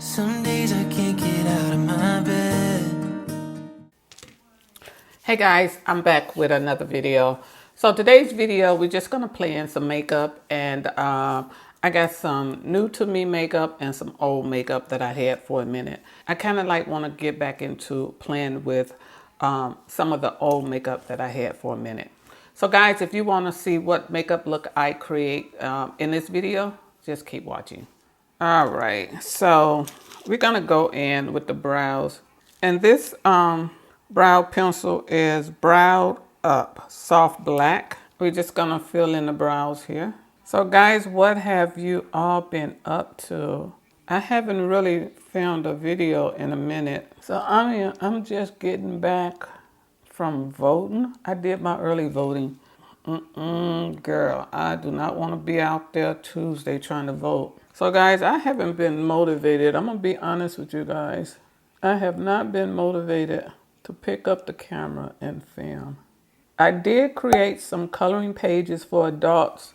Some days I can't get out of my bed. Hey guys, I'm back with another video. So today's video, we're just gonna play in some makeup, and I got some new to me makeup and some old makeup that I had for a minute. I kind of like want to get back into playing with some of the old makeup that I had for a minute. So guys, if you want to see what makeup look I create in this video, just keep watching. All right, so we're gonna go in with the brows, and this brow pencil is Brow Up Soft Black. We're just gonna fill in the brows here. So guys, what have you all been up to? I haven't really filmed a video in a minute, so I'm just getting back from voting. I did my early voting. Girl, I do not want to be out there Tuesday trying to vote. So guys, I haven't been motivated. I'm going to be honest with you guys. I have not been motivated to pick up the camera and film. I did create some coloring pages for adults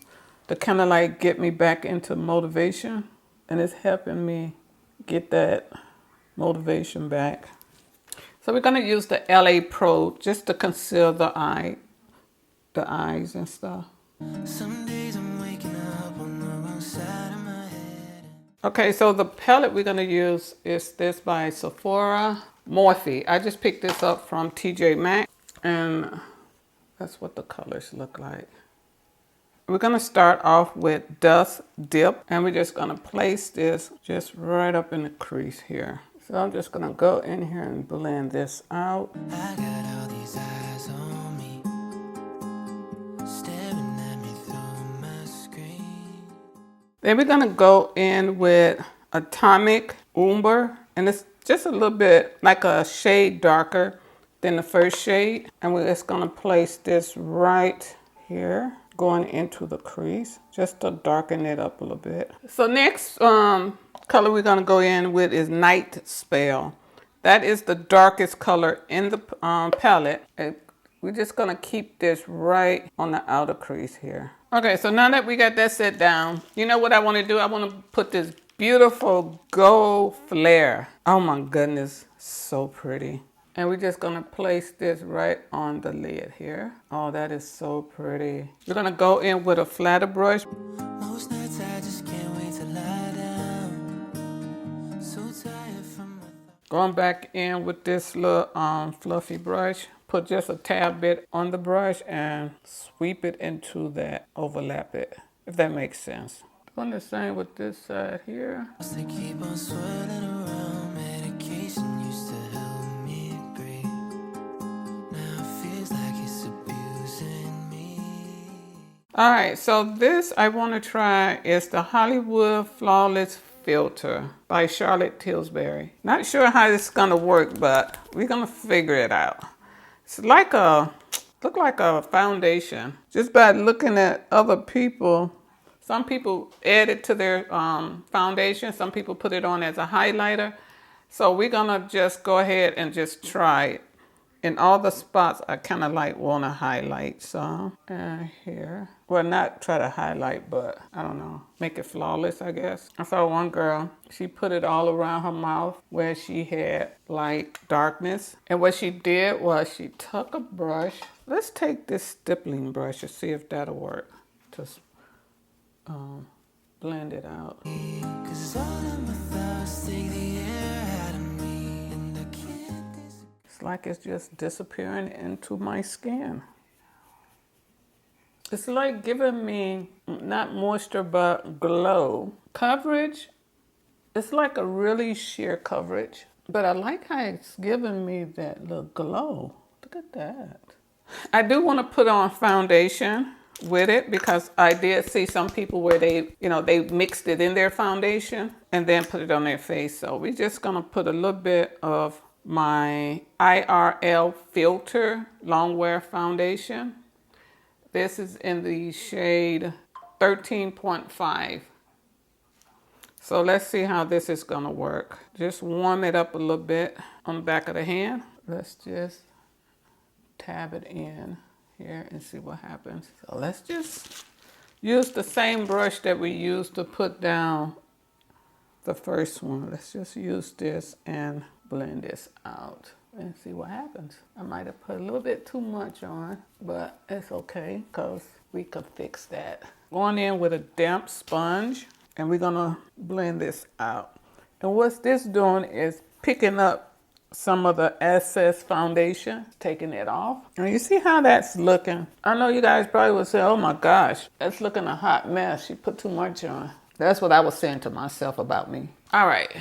to kind of like get me back into motivation. And it's helping me get that motivation back. So we're going to use the LA Pro just to conceal the eyes and stuff. Some days I'm waking up on the wrong side of my head. Okay, so the palette we're going to use is this by Sephora, Morphe. I just picked this up from TJ Maxx, and that's what the colors look like. We're going to start off with Dust Dip, and we're just going to place this just right up in the crease here. So I'm just going to go in here and blend this out. I got all these eyes on me, staring at me through my screen. Then we're going to go in with Atomic Umber, and it's just a little bit like a shade darker than the first shade. And we're just going to place this right here, going into the crease, just to darken it up a little bit. So next color we're going to go in with is Night Spell. That is the darkest color in the palette. We're just going to keep this right on the outer crease here. Okay, so now that we got that set down, you know what I want to do? I want to put this beautiful gold flare. Oh my goodness, so pretty. And we're just going to place this right on the lid here. Oh, that is so pretty. We're going to go in with a flatter brush. Most nights I just can't wait to lie down. So tired from my Going back in with this little fluffy brush. Put just a tad bit on the brush and sweep it into that, overlap it, if that makes sense. Doing the same with this side here. thoughts they keep on swirling around. Medication used to help me breathe. Now it feels like it's abusing me. All right, so this I want to try is the Hollywood Flawless Filter by Charlotte Tilbury. Not sure how this is gonna work, but we're gonna figure it out. It's like look like a foundation. Just by looking at other people, some people add it to their foundation. Some people put it on as a highlighter. So we're gonna just go ahead and just try it. In all the spots, I kind of like want to highlight some here. Well, not try to highlight, but I don't know, make it flawless, I guess. I saw one girl, she put it all around her mouth where she had like darkness. And what she did was she took a brush. Let's take this stippling brush and see if that'll work. Just blend it out. 'Cause all of my thoughts take the air out of me, and I can't It's like it's just disappearing into my skin. It's like giving me not moisture, but glow. Coverage, it's like a really sheer coverage, but I like how it's giving me that little glow. Look at that. I do want to put on foundation with it because I did see some people where they mixed it in their foundation and then put it on their face. So we're just going to put a little bit of my IRL Filter Longwear Foundation. This is in the shade 13.5. So let's see how this is gonna work. Just warm it up a little bit on the back of the hand. Let's just tab it in here and see what happens. So let's just use the same brush that we used to put down the first one. Let's just use this and blend this out and see what happens. I might have put a little bit too much on, but it's okay because we can fix that. Going in with a damp sponge, and we're gonna blend this out. And what this doing is picking up some of the excess foundation, taking it off. And you see how that's looking? I know you guys probably would say, oh my gosh, that's looking a hot mess. She put too much on. That's what I was saying to myself about me. All right,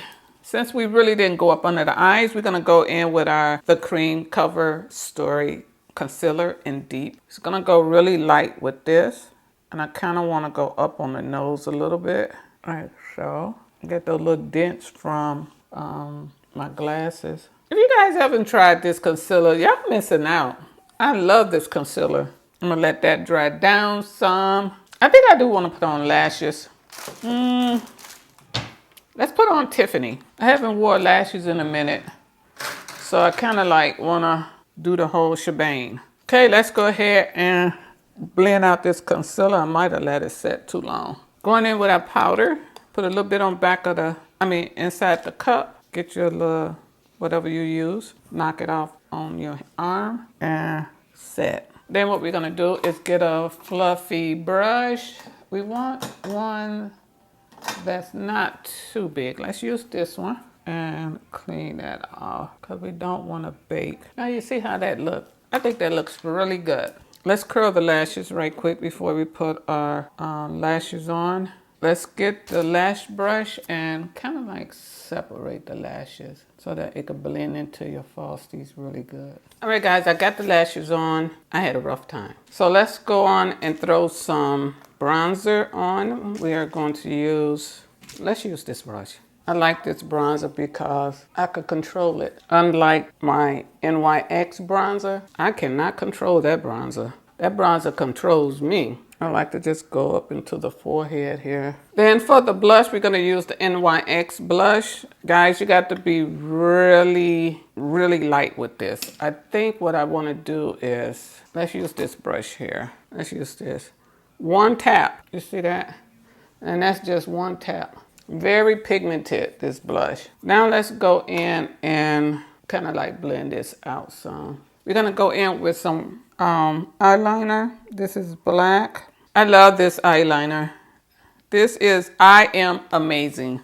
since we really didn't go up under the eyes, we're gonna go in with the Creme Cover Story Concealer in Deep. It's gonna go really light with this. And I kinda wanna go up on the nose a little bit. All right, so get those little dents from my glasses. If you guys haven't tried this concealer, y'all missing out. I love this concealer. I'm gonna let that dry down some. I think I do wanna put on lashes. Let's put on Tiffany. I haven't wore lashes in a minute, so I kinda like wanna do the whole shebang. Okay, let's go ahead and blend out this concealer. I might have let it set too long. Going in with our powder, put a little bit on inside the cup. Get your little, whatever you use, knock it off on your arm and set. Then what we're gonna do is get a fluffy brush. We want one that's not too big. Let's use this one and clean that off because we don't want to bake. Now you see how that looks. I think that looks really good. Let's curl the lashes right quick before we put our lashes on. Let's get the lash brush and kind of like separate the lashes so that it can blend into your falsies really good. All right, guys, I got the lashes on. I had a rough time. So let's go on and throw some bronzer on. We are going to let's use this brush. I like this bronzer because I could control it. Unlike my NYX bronzer, I cannot control that bronzer. That bronzer controls me. I like to just go up into the forehead here. Then for the blush, we're gonna use the NYX blush. Guys, you got to be really, really light with this. I think what I wanna do is, let's use this brush here. Let's use this. One tap, you see that? And that's just one tap. Very pigmented, this blush. Now let's go in and kind of like blend this out some. We're gonna go in with some eyeliner. This is black. I love this eyeliner. This is EyeAm Amazing.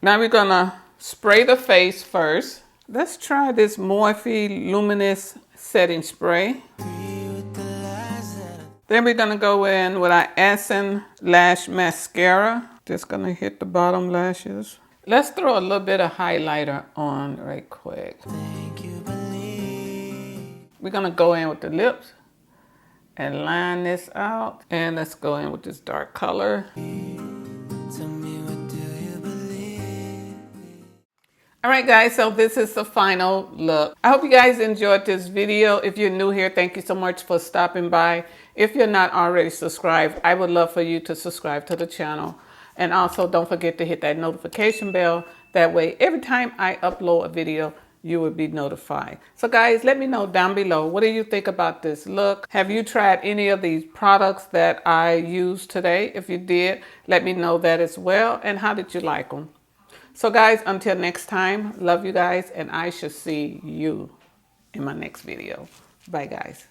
Now we're gonna spray the face first. Let's try this Morphe Luminous Setting Spray. Then we're gonna go in with our EyeAm Lash Mascara. Just gonna hit the bottom lashes. Let's throw a little bit of highlighter on right quick. We're gonna go in with the lips and line this out. And let's go in with this dark color. All right, guys, so this is the final look. I hope you guys enjoyed this video. If you're new here, thank you so much for stopping by. If you're not already subscribed, I would love for you to subscribe to the channel. And also don't forget to hit that notification bell. That way, every time I upload a video, you will be notified. So guys, let me know down below, what do you think about this look? Have you tried any of these products that I used today? If you did, let me know that as well. And how did you like them? So guys, until next time, love you guys, and I shall see you in my next video. Bye guys.